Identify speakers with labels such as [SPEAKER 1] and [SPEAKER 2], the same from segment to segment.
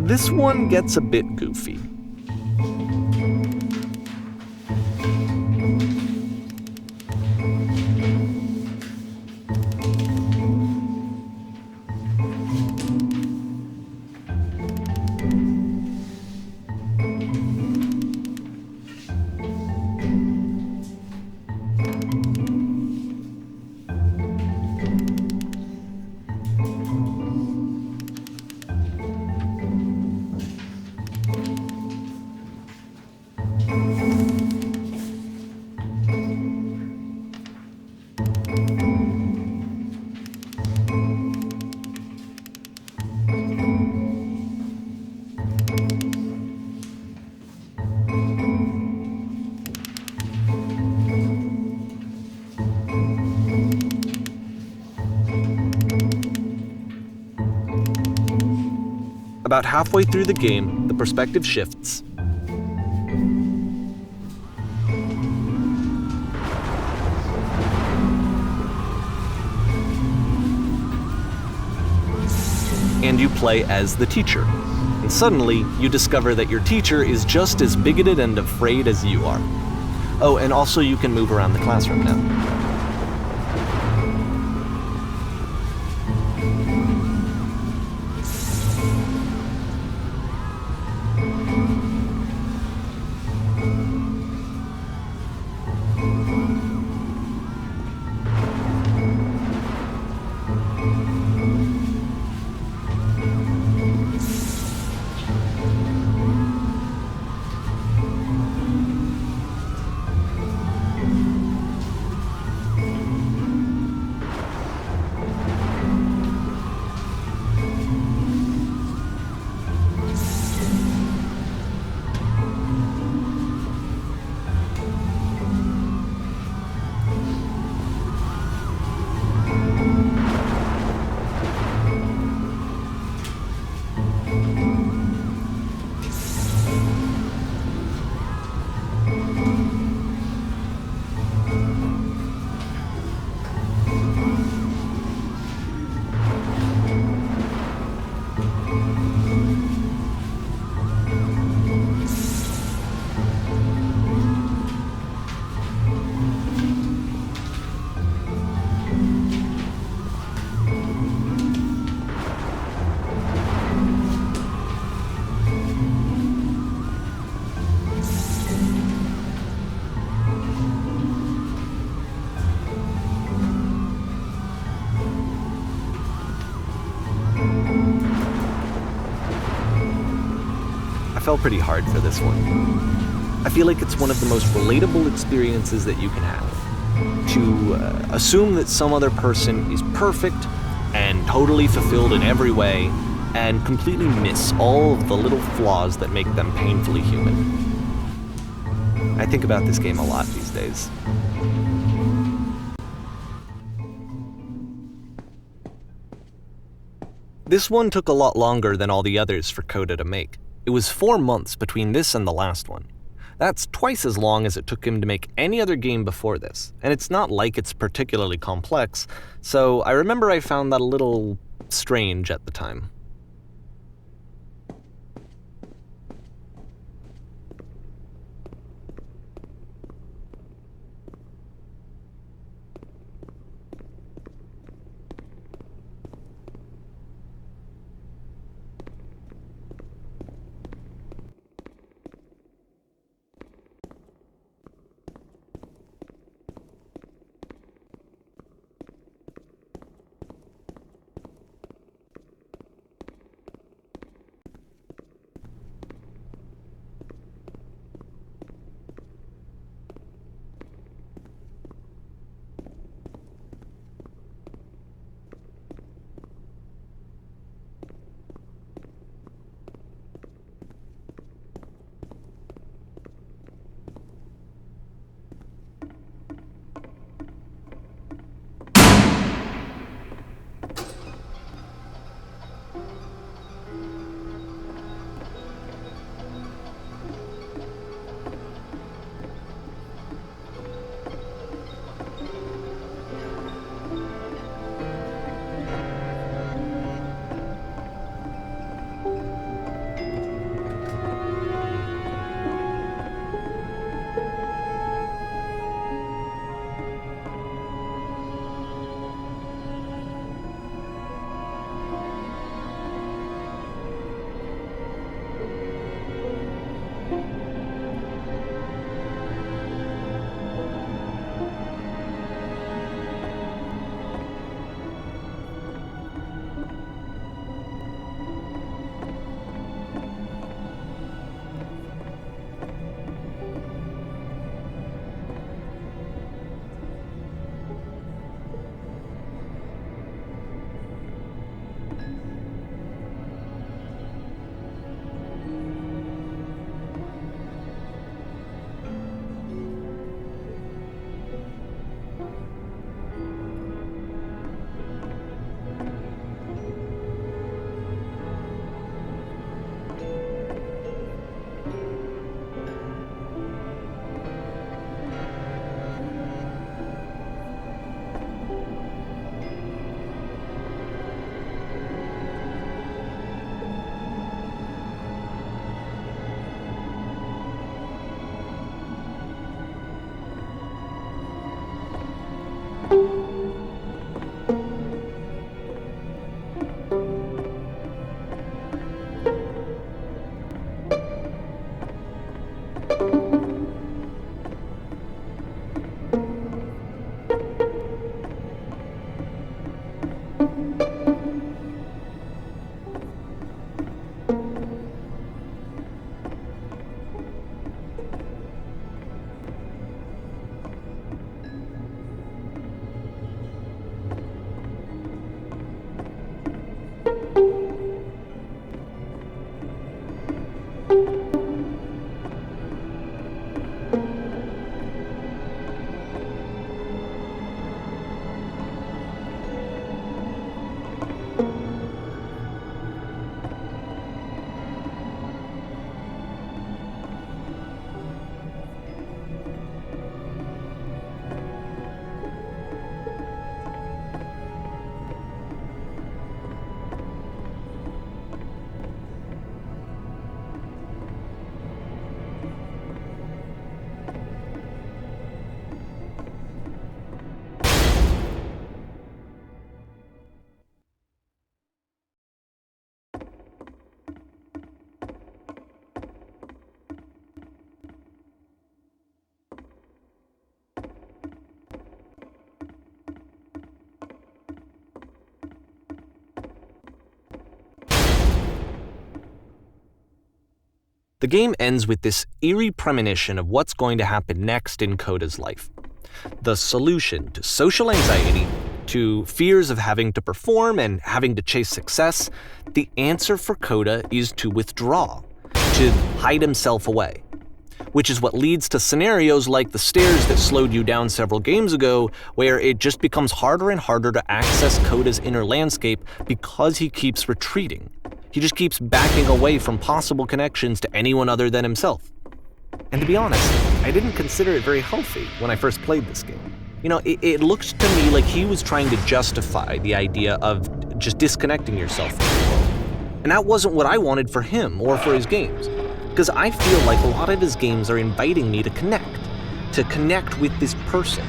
[SPEAKER 1] This one gets a bit goofy. About halfway through the game, the perspective shifts. And you play as the teacher. And suddenly, you discover that your teacher is just as bigoted and afraid as you are. Oh, and also you can move around the classroom now. I fell pretty hard for this one. I feel like it's one of the most relatable experiences that you can have. To assume that some other person is perfect and totally fulfilled in every way, and completely miss all of the little flaws that make them painfully human. I think about this game a lot these days. This one took a lot longer than all the others for Coda to make. It was 4 months between this and the last one. That's twice as long as it took him to make any other game before this, and it's not like it's particularly complex, so I remember I found that a little strange at the time. The game ends with this eerie premonition of what's going to happen next in Coda's life. The solution to social anxiety, to fears of having to perform and having to chase success, the answer for Coda is to withdraw, to hide himself away. Which is what leads to scenarios like the stairs that slowed you down several games ago, where it just becomes harder and harder to access Coda's inner landscape because he keeps retreating. He just keeps backing away from possible connections to anyone other than himself. And to be honest, I didn't consider it very healthy when I first played this game. It looked to me like he was trying to justify the idea of just disconnecting yourself from the world. And that wasn't what I wanted for him or for his games. Because I feel like a lot of his games are inviting me to connect with this person,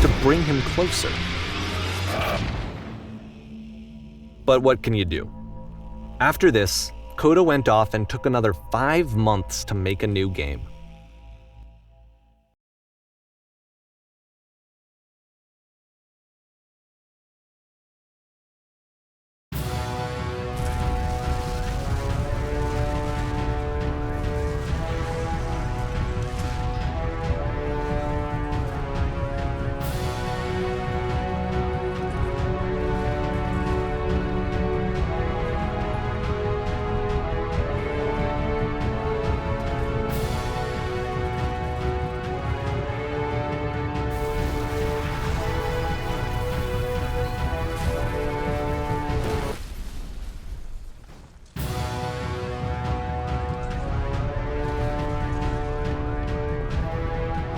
[SPEAKER 1] to bring him closer. But what can you do? After this, Coda went off and took another 5 months to make a new game.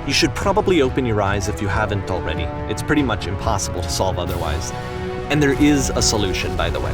[SPEAKER 1] You should probably open your eyes if you haven't already. It's pretty much impossible to solve otherwise. And there is a solution, by the way.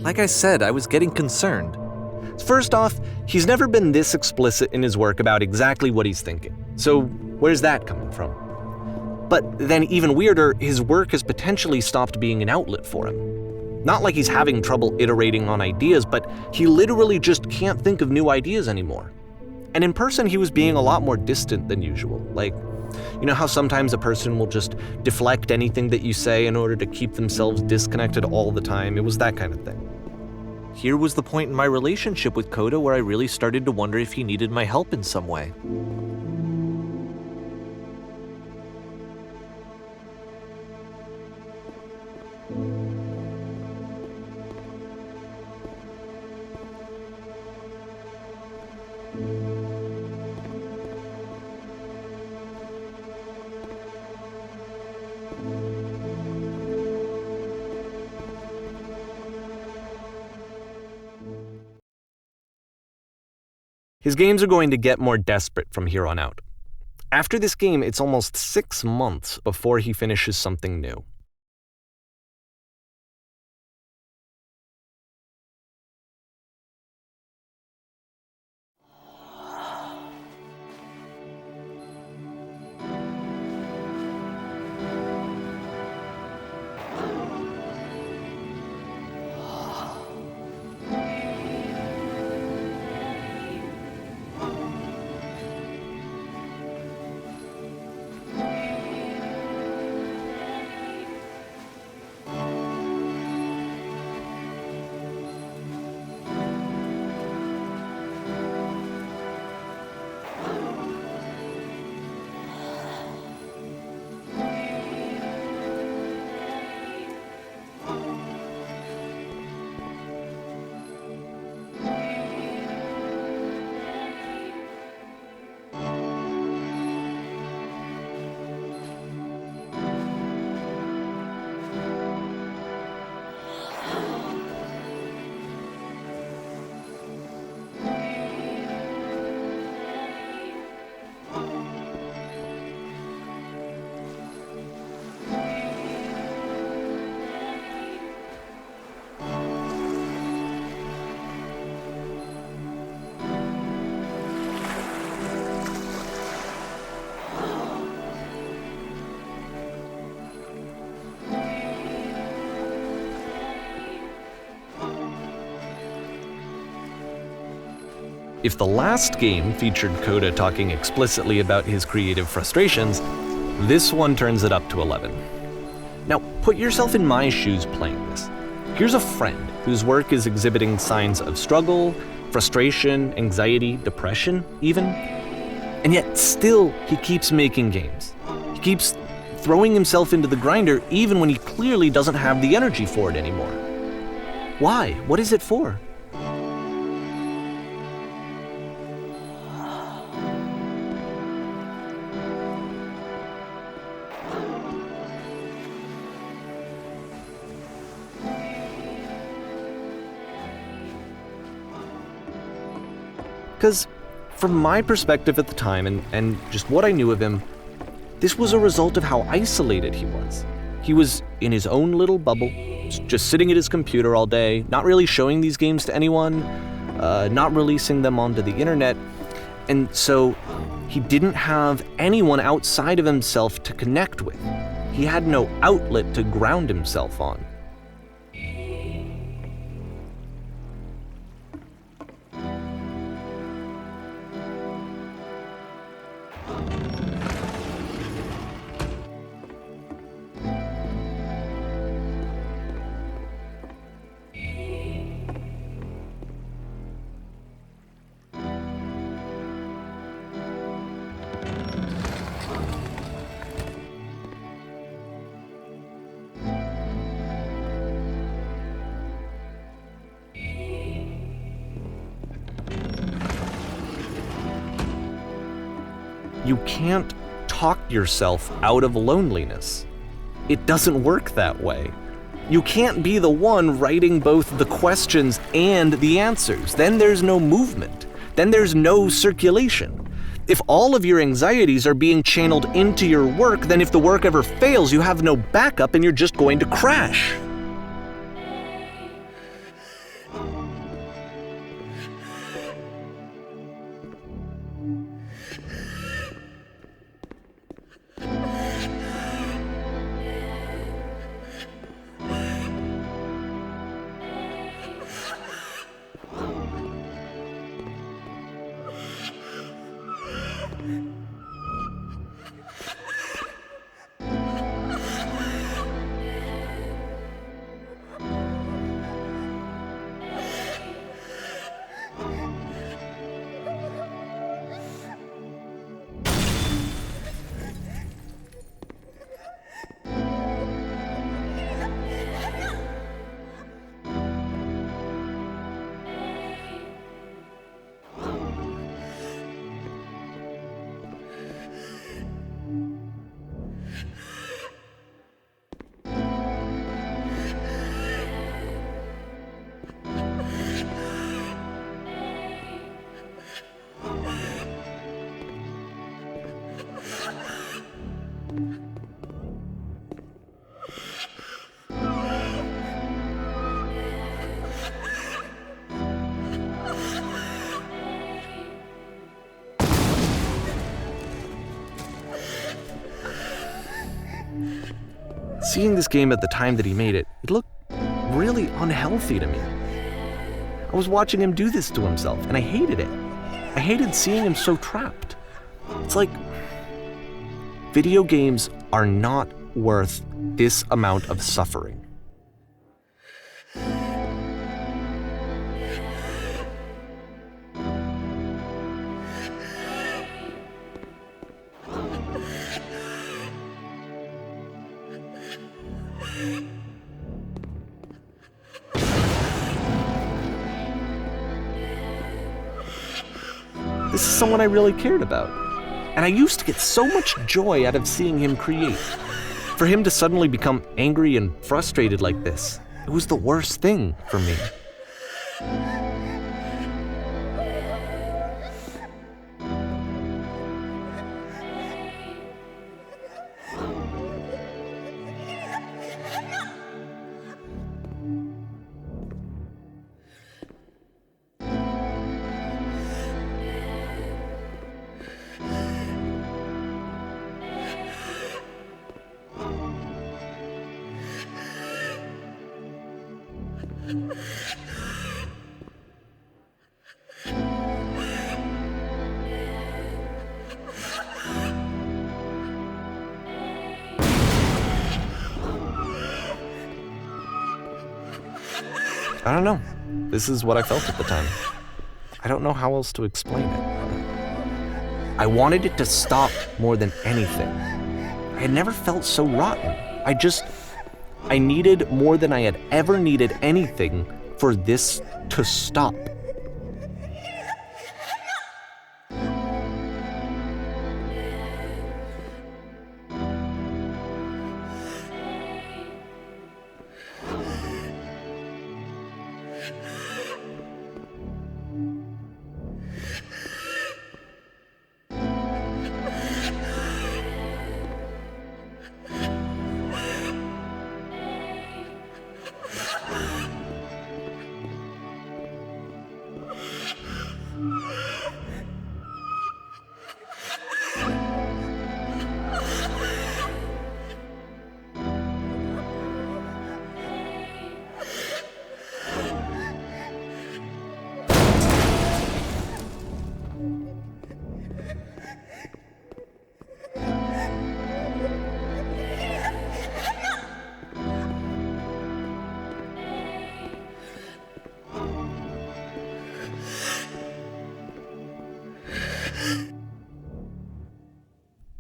[SPEAKER 1] Like I said, I was getting concerned. First off, he's never been this explicit in his work about exactly what he's thinking. So where's that coming from? But then even weirder, his work has potentially stopped being an outlet for him. Not like he's having trouble iterating on ideas, but he literally just can't think of new ideas anymore. And in person, he was being a lot more distant than usual. Like, you know how sometimes a person will just deflect anything that you say in order to keep themselves disconnected all the time? It was that kind of thing. Here was the point in my relationship with Coda where I really started to wonder if he needed my help in some way. His games are going to get more desperate from here on out. After this game, it's almost 6 months before he finishes something new. If the last game featured Coda talking explicitly about his creative frustrations, this one turns it up to 11. Now, put yourself in my shoes playing this. Here's a friend whose work is exhibiting signs of struggle, frustration, anxiety, depression, even. And yet still, he keeps making games. He keeps throwing himself into the grinder even when he clearly doesn't have the energy for it anymore. Why? What is it for? Because from my perspective at the time, and just what I knew of him, this was a result of how isolated he was. He was in his own little bubble, just sitting at his computer all day, not really showing these games to anyone, not releasing them onto the internet, and so he didn't have anyone outside of himself to connect with. He had no outlet to ground himself on. You can't talk yourself out of loneliness. It doesn't work that way. You can't be the one writing both the questions and the answers. Then there's no movement. Then there's no circulation. If all of your anxieties are being channeled into your work, then if the work ever fails, you have no backup and you're just going to crash. Seeing this game at the time that he made it, it looked really unhealthy to me. I was watching him do this to himself, and I hated it. I hated seeing him so trapped. It's like, video games are not worth this amount of suffering. This is someone I really cared about. And I used to get so much joy out of seeing him create. For him to suddenly become angry and frustrated like this, it was the worst thing for me. I don't know. This is what I felt at the time. I don't know how else to explain it. I wanted it to stop more than anything. I had never felt so rotten. I needed more than I had ever needed anything for this to stop.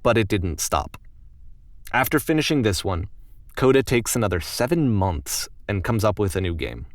[SPEAKER 1] But it didn't stop. After finishing this one, Coda takes another 7 months and comes up with a new game.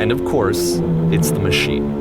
[SPEAKER 1] And of course, it's the machine.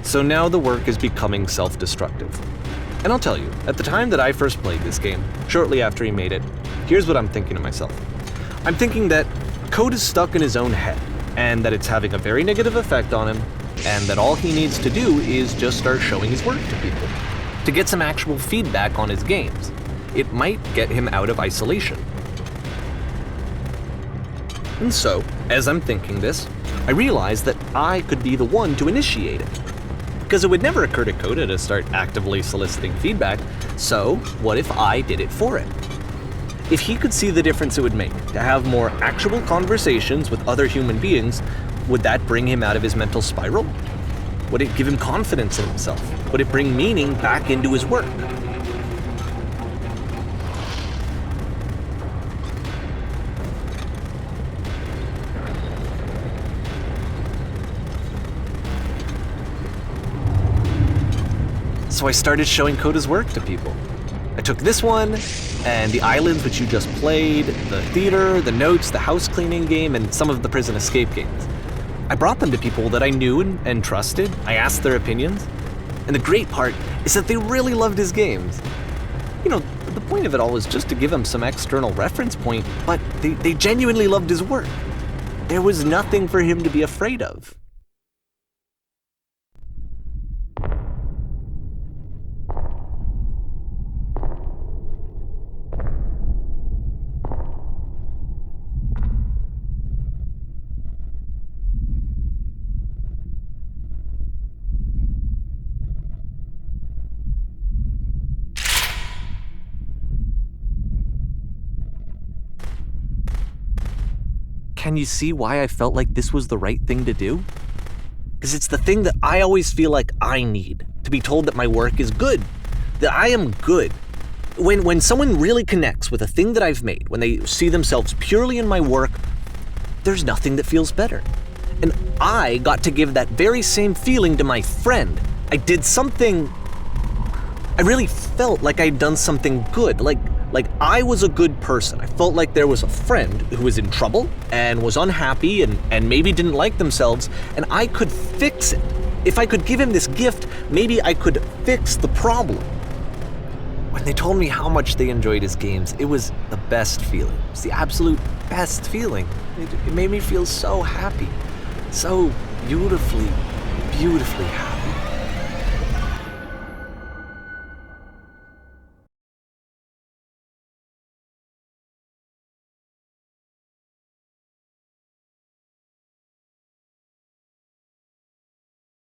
[SPEAKER 1] So now the work is becoming self-destructive. And I'll tell you, at the time that I first played this game, shortly after he made it, here's what I'm thinking to myself. I'm thinking that code is stuck in his own head, and that it's having a very negative effect on him, and that all he needs to do is just start showing his work to people, to get some actual feedback on his games. It might get him out of isolation. And so, as I'm thinking this, I realize that I could be the one to initiate it. Because it would never occur to Coda to start actively soliciting feedback, so what if I did it for him? If he could see the difference it would make to have more actual conversations with other human beings, would that bring him out of his mental spiral? Would it give him confidence in himself? Would it bring meaning back into his work? So I started showing Coda's work to people. I took this one, and the islands which you just played, the theater, the notes, the house cleaning game, and some of the prison escape games. I brought them to people that I knew and trusted. I asked their opinions. And the great part is that they really loved his games. You know, the point of it all was just to give him some external reference point, but they genuinely loved his work. There was nothing for him to be afraid of. Can you see why I felt like this was the right thing to do? Because it's the thing that I always feel like I need, to be told that my work is good, that I am good. When someone really connects with a thing that I've made, when they see themselves purely in my work, there's nothing that feels better. And I got to give that very same feeling to my friend. I did something, I really felt like I'd done something good, like I was a good person. I felt like there was a friend who was in trouble and was unhappy and maybe didn't like themselves, and I could fix it. If I could give him this gift, maybe I could fix the problem. When they told me how much they enjoyed his games, it was the best feeling. It was the absolute best feeling. It made me feel so happy, so beautifully, beautifully happy.